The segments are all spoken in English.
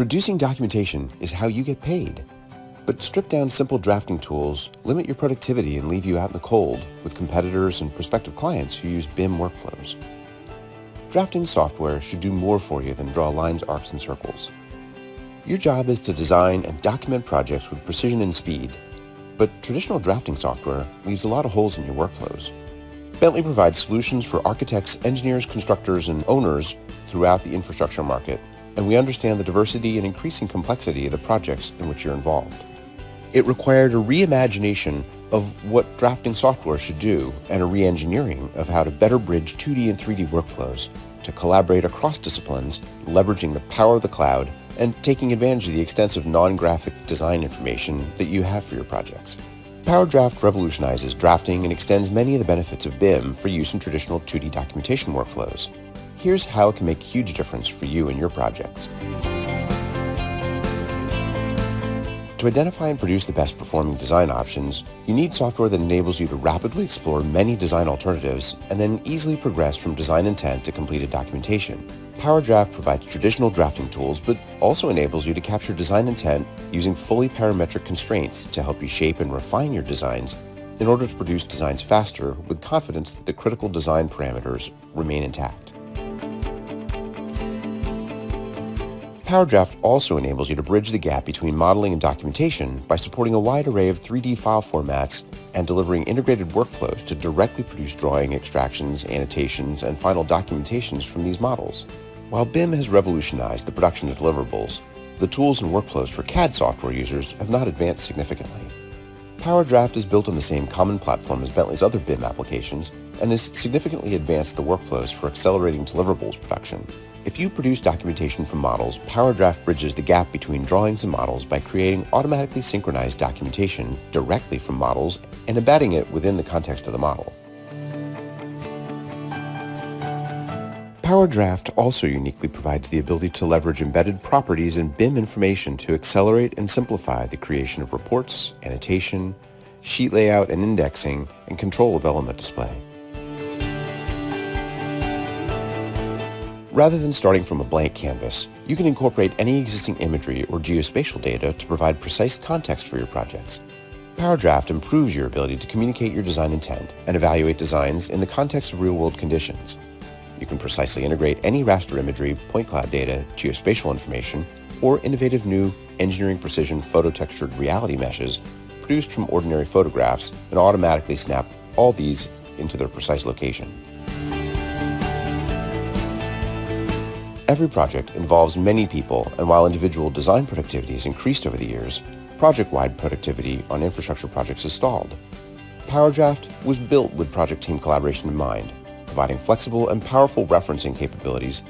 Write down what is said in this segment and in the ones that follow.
Producing documentation is how you get paid. But stripped-down simple drafting tools limit your productivity and leave you out in the cold with competitors and prospective clients who use BIM workflows. Drafting software should do more for you than draw lines, arcs, and circles. Your job is to design and document projects with precision and speed, but traditional drafting software leaves a lot of holes in your workflows. Bentley provides solutions for architects, engineers, constructors, and owners throughout the infrastructure market, and we understand the diversity and increasing complexity of the projects in which you're involved. It required a reimagination of what drafting software should do and a re-engineering of how to better bridge 2D and 3D workflows to collaborate across disciplines, leveraging the power of the cloud and taking advantage of the extensive non-graphic design information that you have for your projects. PowerDraft revolutionizes drafting and extends many of the benefits of BIM for use in traditional 2D documentation workflows. Here's how it can make a huge difference for you and your projects. To identify and produce the best performing design options, you need software that enables you to rapidly explore many design alternatives and then easily progress from design intent to completed documentation. PowerDraft provides traditional drafting tools, but also enables you to capture design intent using fully parametric constraints to help you shape and refine your designs in order to produce designs faster with confidence that the critical design parameters remain intact. PowerDraft also enables you to bridge the gap between modeling and documentation by supporting a wide array of 3D file formats and delivering integrated workflows to directly produce drawing extractions, annotations, and final documentations from these models. While BIM has revolutionized the production of deliverables, the tools and workflows for CAD software users have not advanced significantly. PowerDraft is built on the same common platform as Bentley's other BIM applications and has significantly advanced the workflows for accelerating deliverables production. If you produce documentation from models, PowerDraft bridges the gap between drawings and models by creating automatically synchronized documentation directly from models and embedding it within the context of the model. PowerDraft also uniquely provides the ability to leverage embedded properties and BIM information to accelerate and simplify the creation of reports, annotation, sheet layout and indexing, and control of element display. Rather than starting from a blank canvas, you can incorporate any existing imagery or geospatial data to provide precise context for your projects. PowerDraft improves your ability to communicate your design intent and evaluate designs in the context of real-world conditions. You can precisely integrate any raster imagery, point cloud data, geospatial information, or innovative new engineering precision photo-textured reality meshes produced from ordinary photographs and automatically snap all these into their precise location. Every project involves many people, and while individual design productivity has increased over the years, project-wide productivity on infrastructure projects has stalled. PowerDraft was built with project team collaboration in mind, providing flexible and powerful referencing capabilities,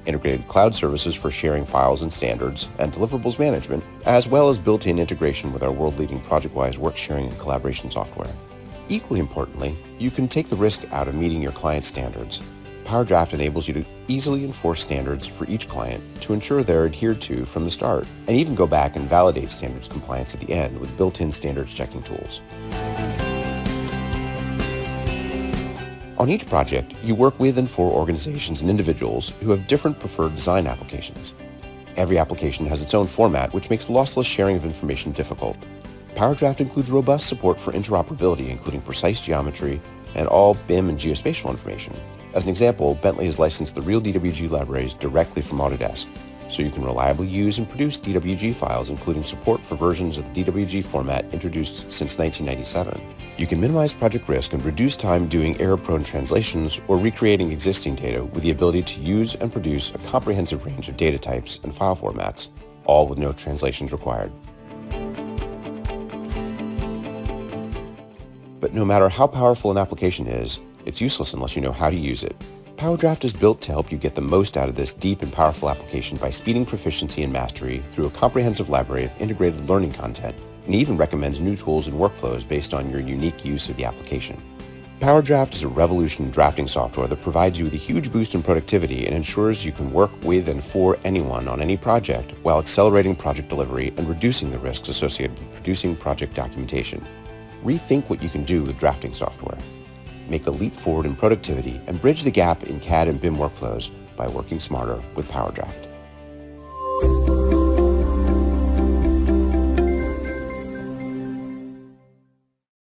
integrated cloud services for sharing files and standards, and deliverables management, as well as built-in integration with our world-leading ProjectWise work sharing and collaboration software. Equally importantly, you can take the risk out of meeting your client's standards. PowerDraft enables you to easily enforce standards for each client to ensure they're adhered to from the start, and even go back and validate standards compliance at the end with built-in standards checking tools. On each project, you work with and for organizations and individuals who have different preferred design applications. Every application has its own format, which makes lossless sharing of information difficult. PowerDraft includes robust support for interoperability, including precise geometry and all BIM and geospatial information. As an example, Bentley has licensed the real DWG libraries directly from Autodesk, so you can reliably use and produce DWG files, including support for versions of the DWG format introduced since 1997. You can minimize project risk and reduce time doing error-prone translations or recreating existing data with the ability to use and produce a comprehensive range of data types and file formats, all with no translations required. But no matter how powerful an application is, it's useless unless you know how to use it. PowerDraft is built to help you get the most out of this deep and powerful application by speeding proficiency and mastery through a comprehensive library of integrated learning content, and even recommends new tools and workflows based on your unique use of the application. PowerDraft is a revolution in drafting software that provides you with a huge boost in productivity and ensures you can work with and for anyone on any project while accelerating project delivery and reducing the risks associated with producing project documentation. Rethink what you can do with drafting software. Make a leap forward in productivity and bridge the gap in CAD and BIM workflows by working smarter with PowerDraft.